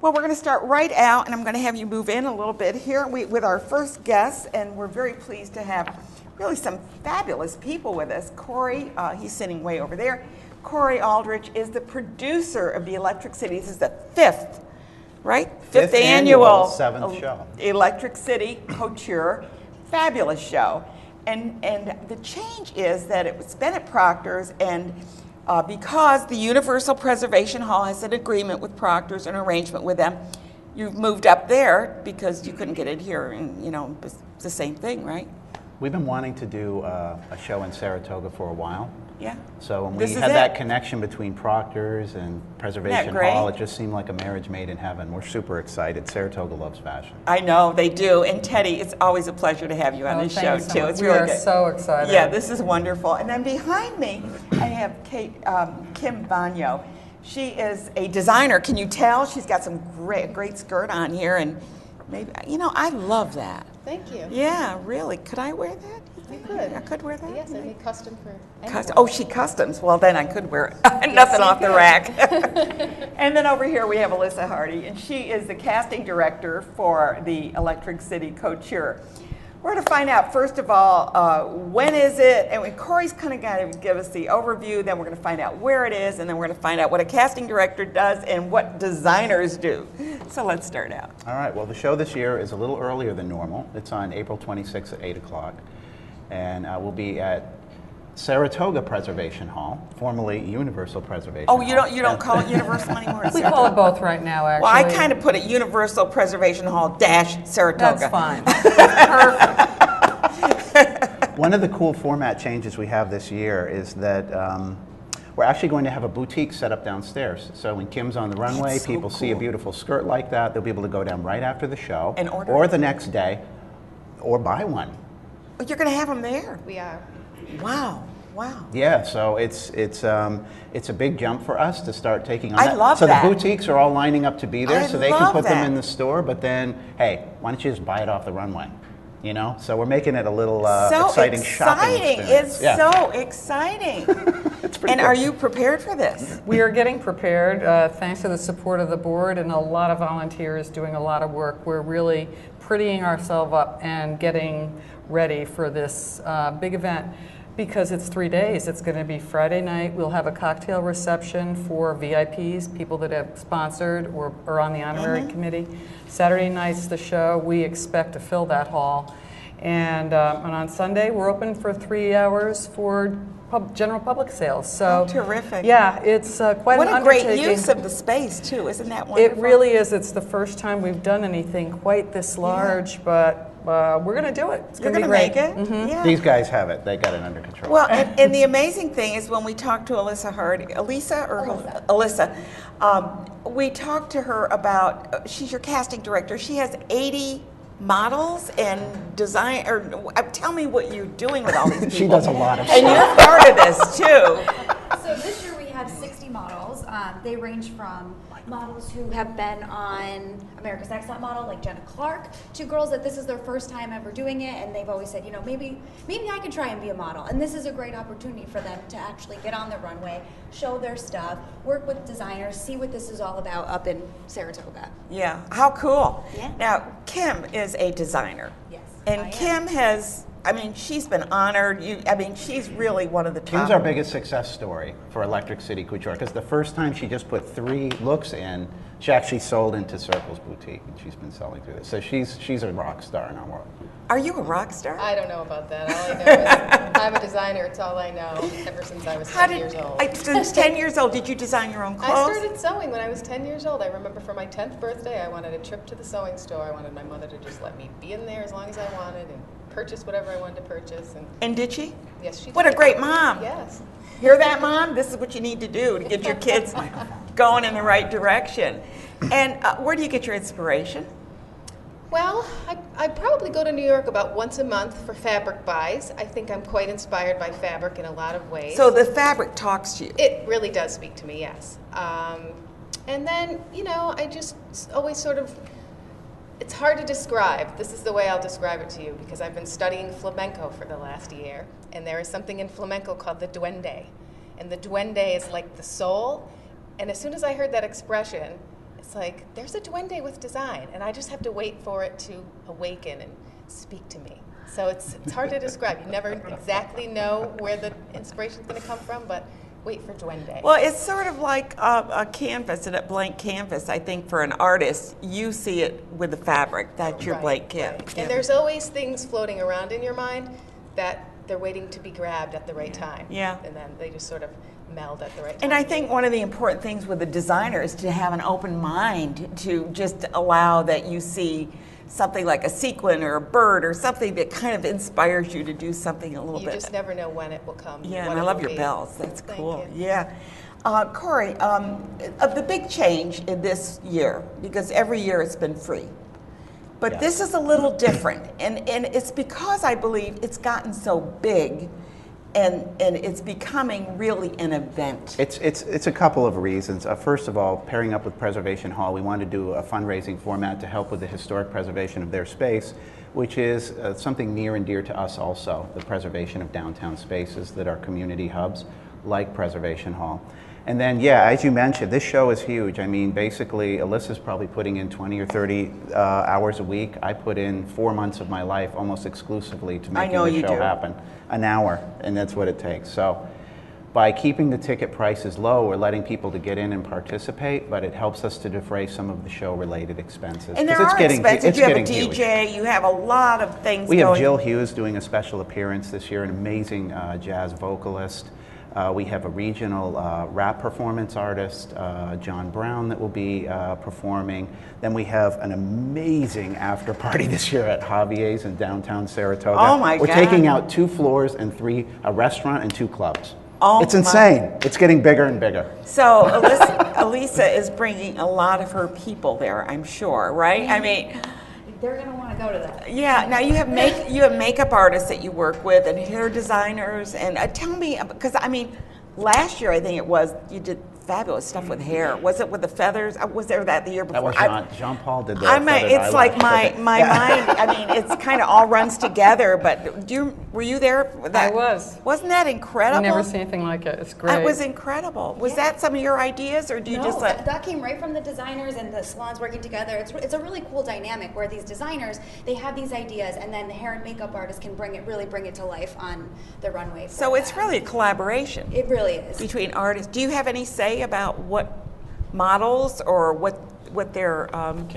Well, we're going to start right out, and I'm going to have you move in a little bit here with our first guest, and we're very pleased to have really some fabulous people with us. Corey, he's sitting way over there. Corey Aldrich is the producer of the Electric City. This is the fifth, right? Fifth annual, seventh show. Electric City Couture, fabulous show. And the change is that it's been at Proctor's, and because the Universal Preservation Hall has an agreement with Proctor's, an arrangement with them, you've moved up there because you couldn't get it here, and you know, it's the same thing, right? We've been wanting to do a show in Saratoga for a while. Yeah. So when we had that connection between Proctor's and Preservation Hall, it just seemed like a marriage made in heaven. We're super excited. Saratoga loves fashion. I know, they do. And Teddy, it's always a pleasure to have you on this show, too. It's we really are good. So excited. Yeah, this is wonderful. And then behind me, I have Kim Bagno. She is a designer. Can you tell? She's got some great skirt on here. And maybe, you know, I love that. Thank you. Yeah, really. Could I wear that? You could. I could wear that? Yes, I make custom for anyone. Oh, she customs. Well, then I could wear it. Nothing off the rack. And then over here we have Alyssa Hardy, and she is the casting director for the Electric City Couture. We're going to find out, first of all, when is it? And Corey's kind of going to give us the overview, then we're going to find out where it is, and then we're going to find out what a casting director does and what designers do. So let's start out. All right, well, the show this year is a little earlier than normal. It's on April 26th at 8 o'clock. And we'll be at Saratoga Preservation Hall, formerly Universal Preservation Hall. Oh, you don't call it Universal anymore? We call it both right now, actually. Well, I kind of put it Universal Preservation Hall - Saratoga. That's fine. Perfect. One of the cool format changes we have this year is that we're actually going to have a boutique set up downstairs. So when Kim's on the runway, people see a beautiful skirt like that. They'll be able to go down right after the show, and order or the next day, or buy one. You're going to have them there? We are. Wow. Wow. Yeah, so it's a big jump for us to start taking on I that. love so that. the boutiques are all lining up to be there, so they can put them in the store, but then, hey, why don't you just buy it off the runway? You know? So we're making it a little exciting shopping experience. It's so exciting. It's pretty And cool. are you prepared for this? We are getting prepared, thanks to the support of the board and a lot of volunteers doing a lot of work. We're really prettying ourselves up and getting ready for this big event because it's 3 days. It's going to be Friday night. We'll have a cocktail reception for VIPs, people that have sponsored or are on the honorary committee. Saturday night's the show. We expect to fill that hall. And on Sunday, we're open for 3 hours for general public sales. So terrific. Yeah, it's quite what an a great undertaking. use of the space, too. Isn't that wonderful? It really is. It's the first time we've done anything quite this large, but we're going to do it. It's going to be great. Make it? Yeah. These guys have it. They got it under control. Well, and the amazing thing is when we talked to Alyssa Hardy, Alyssa, we talked to her about, she's your casting director. She has 80 models and design, or tell me what you're doing with all these people. She does a lot of stuff. And you're part of this, too. So this year we have 60 models. They range from models who have been on America's Next Top Model, like Jenna Clark, to girls that this is their first time ever doing it, and they've always said, you know, maybe I could try and be a model. And this is a great opportunity for them to actually get on the runway, show their stuff, work with designers, see what this is all about up in Saratoga. Yeah, how cool. Yeah. Now, Kim is a designer. Yes. And Kim has, I mean, she's been honored. She's really one of the top. Kim's our biggest success story for Electric City Couture, because the first time she just put 3 looks in, she actually sold into Circle's boutique, and she's been selling through this. So she's a rock star in our world. Are you a rock star? I don't know about that. All I know is I'm a designer. It's all I know ever since I was 10 years old. Since 10 years old, did you design your own clothes? I started sewing when I was 10 years old. I remember for my 10th birthday, I wanted a trip to the sewing store. I wanted my mother to just let me be in there as long as I wanted and purchase whatever I wanted to purchase. And did she? Yes, she did. What a great mom. Yes. Hear that, Mom? This is what you need to do to get your kids going in the right direction. And where do you get your inspiration? Well, I probably go to New York about once a month for fabric buys. I think I'm quite inspired by fabric in a lot of ways. So the fabric talks to you? It really does speak to me, yes. And then, you know, I just always sort of, it's hard to describe. This is the way I'll describe it to you, because I've been studying flamenco for the last year, and there is something in flamenco called the duende. And the duende is like the soul, and as soon as I heard that expression, it's like, there's a duende with design, and I just have to wait for it to awaken and speak to me. So it's hard to describe. You never exactly know where the inspiration's going to come from, but wait for duende. Well, it's sort of like a canvas, and a blank canvas. I think for an artist, you see it with the fabric. That's your blank canvas. Right. And there's always things floating around in your mind that they're waiting to be grabbed at the right time. Yeah. And then they just sort of meld at the right time. And I think one of the important things with the designer is to have an open mind, to just allow that you see something like a sequin or a bird or something that kind of inspires you to do something a little bit. You just never know when it will come. Yeah, and I love your bells. That's Thank cool. you. Yeah. Corey, the big change in this year, because every year it's been free, but Yes. this is a little different, and it's because I believe it's gotten so big, and it's becoming really an event. It's a couple of reasons. First of all, pairing up with Preservation Hall, we wanted to do a fundraising format to help with the historic preservation of their space, which is something near and dear to us also, the preservation of downtown spaces that are community hubs like Preservation Hall. And then, yeah, as you mentioned, this show is huge. I mean, basically, Alyssa's probably putting in 20 or 30 hours a week. I put in 4 months of my life almost exclusively to making the show happen. An hour, and that's what it takes. So by keeping the ticket prices low, we're letting people to get in and participate, but it helps us to defray some of the show-related expenses. And there are expenses. You have a DJ, you have a lot of things We going. have Jill Hughes doing a special appearance this year, an amazing jazz vocalist. We have a regional rap performance artist, John Brown, that will be performing. Then we have an amazing after party this year at Javier's in downtown Saratoga. Oh my God. We're taking out 2 floors and a restaurant and 2 clubs. Oh it's insane. It's getting bigger and bigger. So Alyssa is bringing a lot of her people there, I'm sure, right? I mean, They're going to want to go to that. yeah. Now you have makeup artists that you work with and hair designers, and tell me, because I mean, last year I think it was you did fabulous stuff with hair. Was it with the feathers? Was there that the year before? That was Jean-Paul did that. I mean, it's like my mind. I mean, it's kind of all runs together. But were you there? I was. Wasn't that incredible? I've never seen anything like it. It's great. It was incredible. Was that some of your ideas, or do you just let? That came right from the designers and the salons working together. It's a really cool dynamic where these designers, they have these ideas, and then the hair and makeup artists can bring it to life on the runway. So it's really a collaboration. It really is. Between artists. Do you have any say about what models or what their Not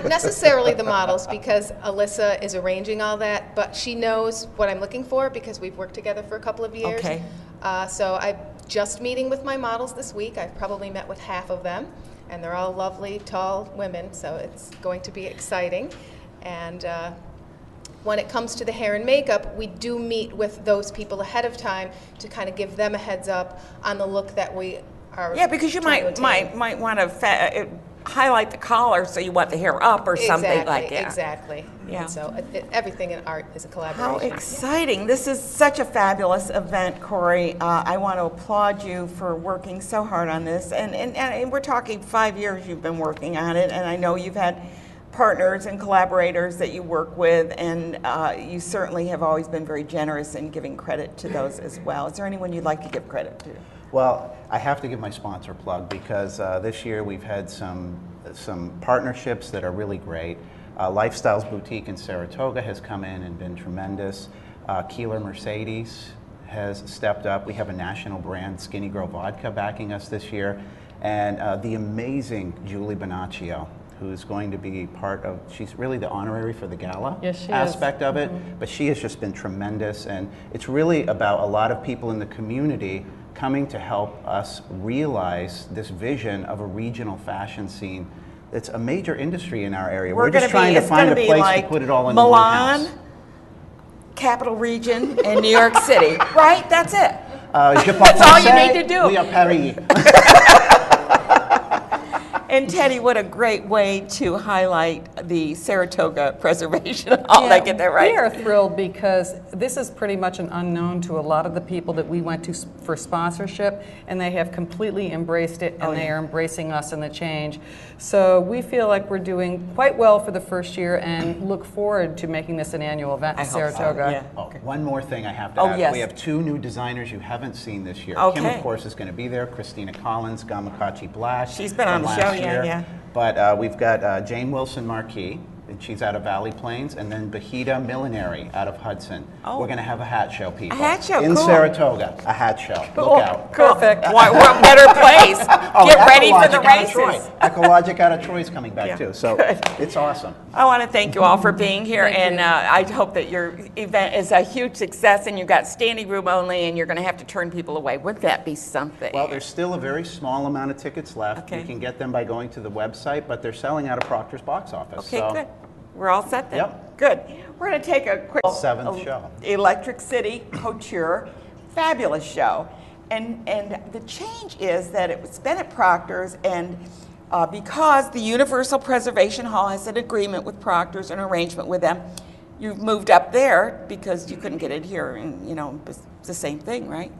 necessarily the models, because Alyssa is arranging all that, but she knows what I'm looking for because we've worked together for a couple of years. Okay. So I'm just meeting with my models this week. I've probably met with half of them, and they're all lovely, tall women, so it's going to be exciting. And when it comes to the hair and makeup, we do meet with those people ahead of time to kind of give them a heads up on the look that we are. Yeah, because you might want to highlight the collar, so you want the hair up or something like that. Exactly. Yeah. And so everything in art is a collaboration. How exciting. This is such a fabulous event, Corey. I want to applaud you for working so hard on this. And we're talking 5 years you've been working on it, and I know you've had partners and collaborators that you work with, and you certainly have always been very generous in giving credit to those as well. Is there anyone you'd like to give credit to? Well, I have to give my sponsor plug because this year we've had some partnerships that are really great. Lifestyles Boutique in Saratoga has come in and been tremendous. Keeler Mercedes has stepped up. We have a national brand, Skinny Girl Vodka, backing us this year. And the amazing Julie Bonaccio, who's going to be she's really the honorary for the gala aspect of it, but she has just been tremendous. And it's really about a lot of people in the community coming to help us realize this vision of a regional fashion scene. It's a major industry in our area. We're just trying to find a place to put it all in one house. Milan, Capital Region, and New York City, right? That's it. That's all you need to do. We are Paris. And Teddy, what a great way to highlight the Saratoga Preservation Hall. Did I get that right? We are thrilled because this is pretty much an unknown to a lot of the people that we went to for sponsorship, and they have completely embraced it, and they are embracing us and the change. So we feel like we're doing quite well for the first year and look forward to making this an annual event in Saratoga. Oh, one more thing I have to add. Yes. We have 2 new designers you haven't seen this year. Kim, of course, is going to be there. Kristina Collins, Gamakachi Blash. She's been on the show, yeah. But we've got Jane Wilson Marquis, and she's out of Valley Plains, and then Bahita Millinery out of Hudson. We're going to have a hat show, people. A hat show, in cool. Saratoga, a hat show. Cool. Look out. Perfect. What better place? Get ready for the races. Ecologic out of Troy is coming back too, so it's awesome. I want to thank you all for being here, Thank and you. I hope that your event is a huge success, and you've got standing room only, and you're going to have to turn people away. Wouldn't that be something? Well, there's still a very small amount of tickets left. You can get them by going to the website, but they're selling out of Proctor's box office. Okay, so. good. We're all set then? Yep. Good. We're going to take a quick 7th show. Electric City Couture, fabulous show. And the change is that it's been at Proctor's, and because the Universal Preservation Hall has an agreement with Proctor's, an arrangement with them, you've moved up there because you couldn't get it here, and it's the same thing, right?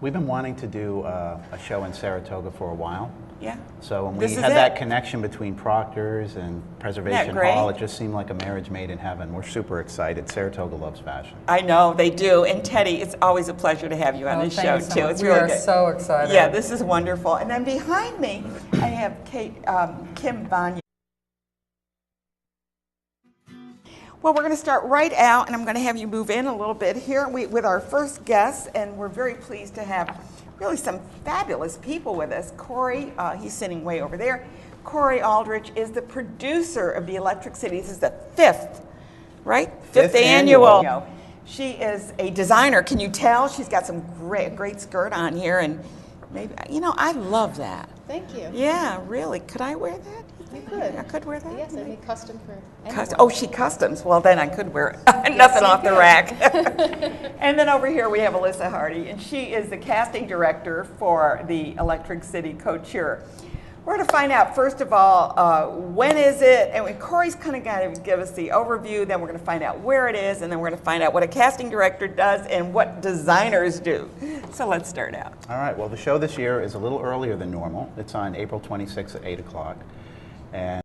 We've been wanting to do a show in Saratoga for a while. Yeah. So when This we is had it. that connection between Proctor's and Preservation great? Hall, it just seemed like a marriage made in heaven. We're super excited. Saratoga loves fashion. I know, they do. And Teddy, it's always a pleasure to have you on this show, thanks so too. much. It's We really are good. so excited. Yeah, this is wonderful. And then behind me, I have Kim Vanya. Well, we're going to start right out, and I'm going to have you move in a little bit here with our first guest, and we're very pleased to have really some fabulous people with us. Corey, he's sitting way over there. Corey Aldrich is the producer of the Electric City. This is the 5th, right? 5th annual. She is a designer. Can you tell? She's got some great skirt on here, and maybe, I love that. Thank you. Yeah, really. Could I wear that? You could. I could wear that? Yes, I make custom for anyone. Oh, she customs. Well, then I could wear it. Nothing off the rack. And then over here we have Alyssa Hardy, and she is the casting director for the Electric City Couture. We're going to find out, first of all, when is it? And Corey's kind of going to give us the overview. Then we're going to find out where it is, and then we're going to find out what a casting director does and what designers do. So let's start out. All right. Well, the show this year is a little earlier than normal. It's on April 26th at 8 o'clock. And